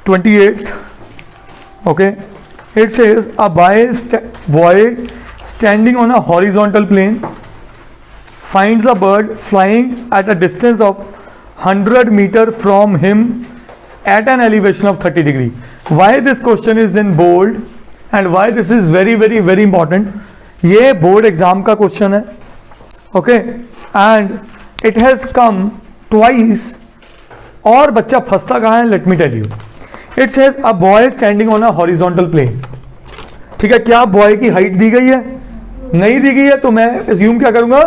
28th. Okay, it says a boy standing on a horizontal plane finds a bird flying at a distance of 100 meter from him at an elevation of 30 degree. Why this question is in bold and why this is very very very important? ये board exam का question है. Okay, and it has come twice. और बच्चा फंसता कहाँ है? Let me tell you. It says a boy standing on a horizontal plane. ठीक है, क्या बॉय की हाइट दी गई है? नहीं दी गई है, तो मैं एज्यूम क्या करूंगा?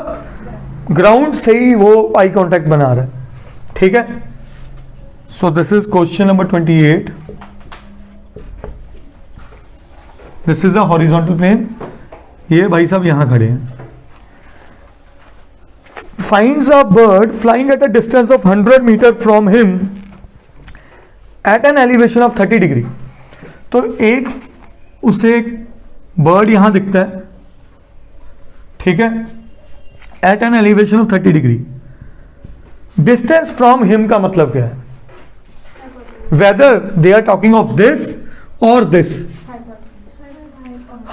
ग्राउंड से ही वो आई कांटेक्ट बना रहा है. ठीक है, so this is question number 28. This is a horizontal plane. ये भाई साहब यहां खड़े हैं. finds a bird flying at a distance of 100 meter from him at an elevation of 30 degree. तो एक उसे बर्ड यहां दिखता है. ठीक है, at an elevation of 30 degree. distance from him का मतलब क्या है? whether they are talking of this or this.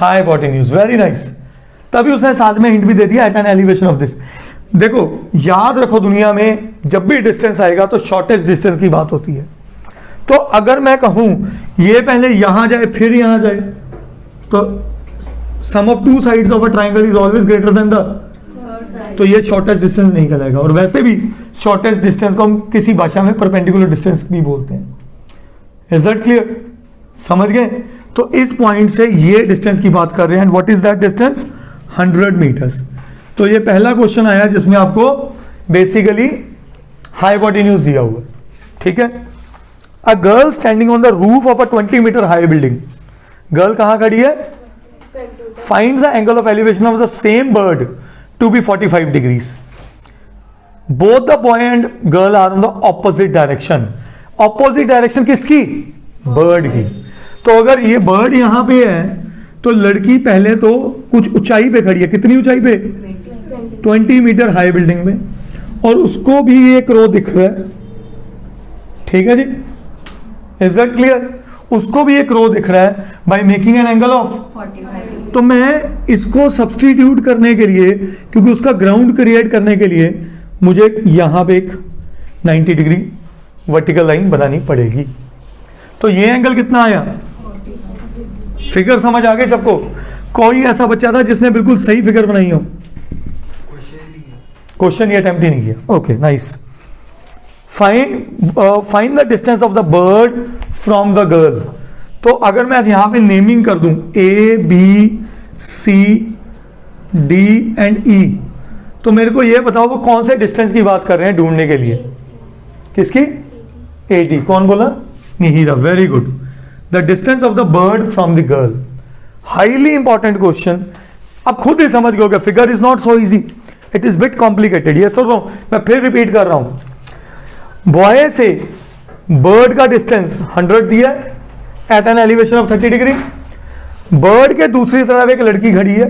hypotenuse. very nice. तभी उसने साथ में हिंट भी दे दिया, at an elevation of this. देखो याद रखो, दुनिया में जब भी डिस्टेंस आएगा तो शॉर्टेस्ट डिस्टेंस की बात होती है. तो अगर मैं कहूं ये पहले यहां जाए फिर यहां जाए, तो sum of two sides of a triangle is always greater than the, तो ये शॉर्टेस्ट डिस्टेंस नहीं कहलाएगा. और वैसे भी शॉर्टेस्ट डिस्टेंस को हम किसी भाषा में परपेंडिकुलर डिस्टेंस भी बोलते हैं. Is that clear? समझ गए? तो इस पॉइंट से ये डिस्टेंस की बात कर रहे हैं. What is that distance? 100 metres. तो ये पहला क्वेश्चन आया जिसमें आपको बेसिकली हाइपोटेन्यूज दिया हुआ. ठीक है, a girl standing on the roof of a 20 metre high building. Girl कहां खड़ी है? Finds the angle of elevation of the same bird to be 45 degrees. Both the boy and girl are in the opposite direction. Opposite direction किसकी? Bird की. तो अगर ये bird यहां पे है तो लड़की पहले तो कुछ ऊंचाई पे खड़ी है. कितनी ऊंचाई पे? 20 मीटर हाई बिल्डिंग में. और उसको भी एक रो दिख रहा है. ठीक है जी, इज दैट क्लियर? उसको भी एक रो दिख रहा है by making an angle of 45. तो मैं इसको सब्सटीट्यूट करने के लिए, क्योंकि उसका ग्राउंड क्रिएट करने के लिए मुझे यहां पे एक 90 डिग्री वर्टिकल लाइन बनानी पड़ेगी. तो ये एंगल कितना आया? फिगर समझ आ गई सबको? कोई ऐसा बच्चा था जिसने बिल्कुल सही फिगर बनाई हो? क्वेश्चन ये अटेम्प्ट ही नहीं किया. Okay, nice. Find the distance of the bird from the girl. तो अगर मैं यहां पे नेमिंग कर दूं A, B, C, D and E, तो मेरे को ये बताओ वो कौन से डिस्टेंस की बात कर रहे हैं ढूंढने के लिए? किसकी? 80. कौन बोला? Nihira. Very good. The distance of the bird from the girl. Highly important question. अब खुद ही समझ गए, figure is not so easy, it is bit complicated. ये सुन रहा हूं, मैं फिर रिपीट कर रहा हूं. बॉय से बर्ड का डिस्टेंस 100 दिया at an elevation of 30 degree. Bird के दूसरी तरफ एक लड़की खड़ी है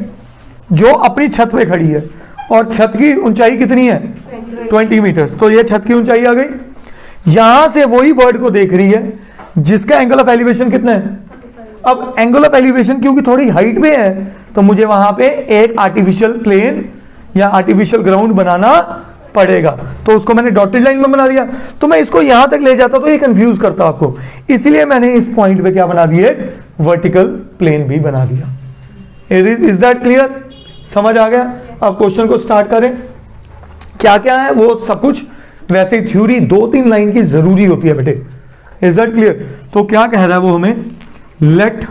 जो अपनी छत पे खड़ी है और छत की ऊंचाई कितनी है? 20 मीटर्स. तो ये छत की ऊंचाई आ गई. यहां से वही बर्ड को देख रही है जिसका एंगल ऑफ एलिवेशन कितना है? अब एंगल ऑफ एलिवेशन क्योंकि थोड़ी हाइट पे है तो मुझे वहां पे एक आर्टिफिशियल प्लेन या आर्टिफिशियल ग्राउंड बनाना पड़ेगा. तो उसको मैंने डॉटेड लाइन में बना दिया. तो मैं इसको यहां तक ले जाता तो ये कंफ्यूज करता आपको, इसलिए मैंने इस पॉइंट पे क्या बना दिया? वर्टिकल प्लेन भी बना दिया. Is that clear? समझ आ गया? अब क्वेश्चन को स्टार्ट करें. क्या क्या है वो सब कुछ वैसे थ्योरी 2-3 लाइन की जरूरी होती है बेटे. Is that clear? तो क्या कह रहा है वो हमें? Let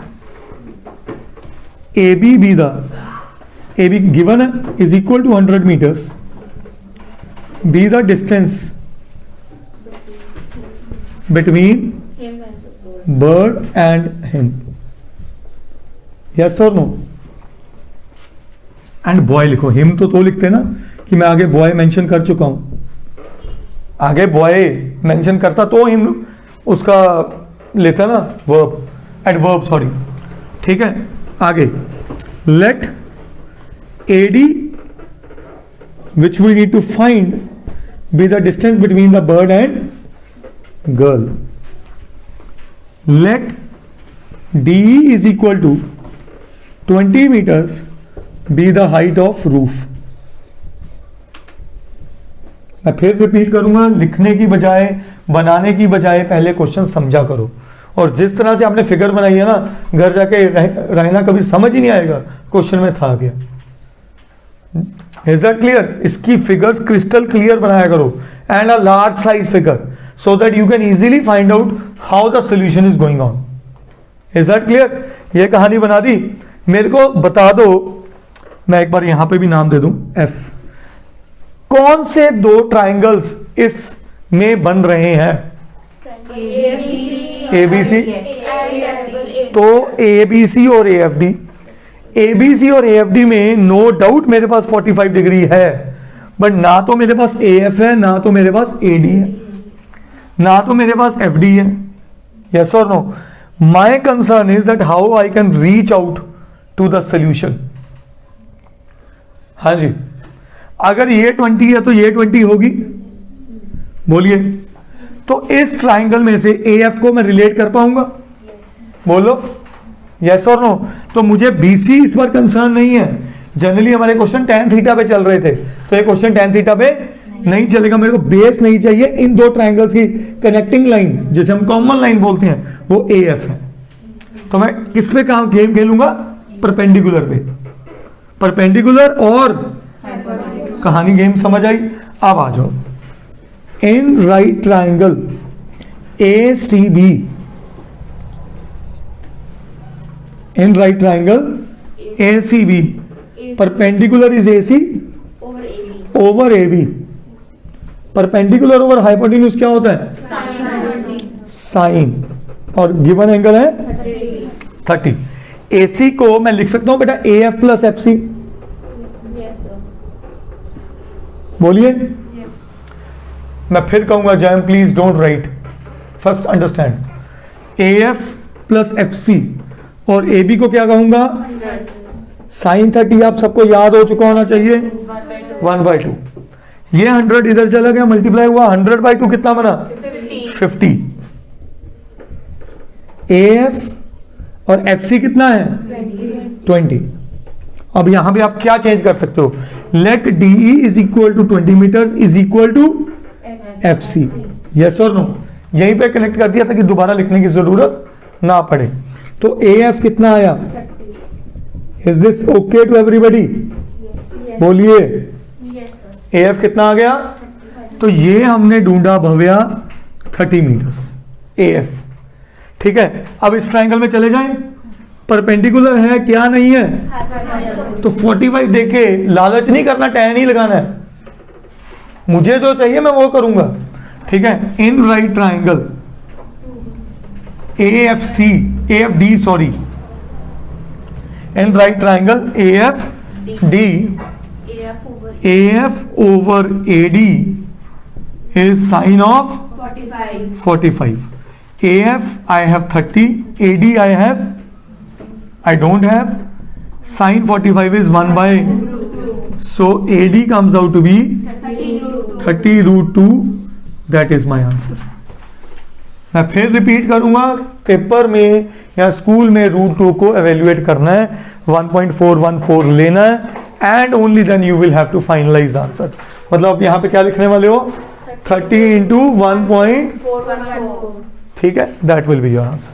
A B be the, A B given है is equal to 100 metres, be the distance between bird and him. Yes और नो? एंड बॉय लिखो. हिम तो लिखते ना कि मैं आगे बॉय मेंशन कर चुका हूं. आगे बॉय मेंशन करता तो हिम उसका लेता ना वर्ब, एडवर्ब सॉरी. ठीक है, आगे late AD which we need to find be the distance between the bird and girl. Let D is equal to 20 metres be the height of roof. मैं फिर रिपीट करूंगा, लिखने की बजाय, बनाने की बजाय पहले क्वेश्चन समझा करो। और जिस तरह से आपने फिगर बनाई है ना, घर जाके रहना कभी समझ ही नहीं आएगा क्वेश्चन में था क्या। Is that clear? इसकी फिगर्स क्रिस्टल क्लियर बनाया करो and a large size figure so that you can easily find out how the solution is going on. Is that clear? ये कहानी बना दी। मेरे को बता दो, मैं एक बार यहां पे भी नाम दे दूं, एफ। कौन से दो ट्राइंगल्स इस में बन रहे हैं? एबीसी। तो एबीसी और एएफडी, एबीसी और एएफडी में नो डाउट मेरे पास 45 डिग्री है, बट ना तो मेरे पास एएफ है, ना तो मेरे पास एडी है, ना तो मेरे पास एफडी है। यस और no? My concern is that how I can reach out to the solution. हाँ जी, अगर ये 20 है तो ये 20 होगी, बोलिए। तो इस ट्राइंगल में से एएफ को मैं रिलेट कर पाऊंगा? बोलो यस और नो? तो मुझे बीसी इस बार कंसर्न नहीं है। जनरली हमारे क्वेश्चन tan थीटा पे चल रहे थे, तो ये क्वेश्चन tan थीटा पे नहीं चलेगा। मेरे को बेस नहीं चाहिए, इन दो ट्राइंगल्स की कनेक्टिंग लाइन, जिसे हम कॉमन लाइन बोलते हैं, वो एएफ है। तो मैं किस पे काम गेम खेलूंगा? परपेंडिकुलर पे। परपेंडिकुलर और कहानी गेम समझ आई? अब आ जाओ। In right triangle A C B, in right triangle A C B, perpendicular is A C over A B. Perpendicular over hypotenuse क्या होता है? साइन। और गिवन एंगल है 30। ए सी को मैं लिख सकता हूं बेटा A F plus F C. बोलिए। मैं फिर कहूंगा जैम please don't write, first understand. A F plus F C और ए बी को क्या कहूंगा? साइन 30। आप सबको याद हो चुका होना चाहिए, 1/2। ये 100 इधर चला गया, मल्टीप्लाई हुआ, 100/2 कितना बना? 50। ए एफ और एफ सी कितना है? 20। अब यहां भी आप क्या चेंज कर सकते हो? Let DE is equal to 20 metres is equal to F C. Yes और नो? यहीं पे कनेक्ट कर दिया था कि दोबारा लिखने की जरूरत ना पड़े। तो ए एफ कितना आया? Is this okay to everybody? बोलिए। ए एफ कितना आ गया? तो ये हमने ढूंढा भव्या 30 मीटर ए एफ। ठीक है, अब इस ट्राइंगल में चले जाएं। परपेंडिकुलर है क्या? नहीं है। तो 45 देके लालच नहीं करना, tan ही लगाना है। मुझे जो चाहिए मैं वो करूंगा। ठीक है, in right triangle A F C, A F D sorry, in right triangle A F D, A F over A D is sine of 45. AF I have 30, AD I have, I don't have. Sin 45 is 1 by, so AD comes out to be 30√2. That is my answer. मैं फिर repeat करूंगा, paper में या school में √2 को evaluate करना है, 1.414 लेना है, and only then you will have to finalise answer. मतलब आप यहां पे क्या लिखने वाले हो? 30 into 1.414. ठीक है, that will be your answer.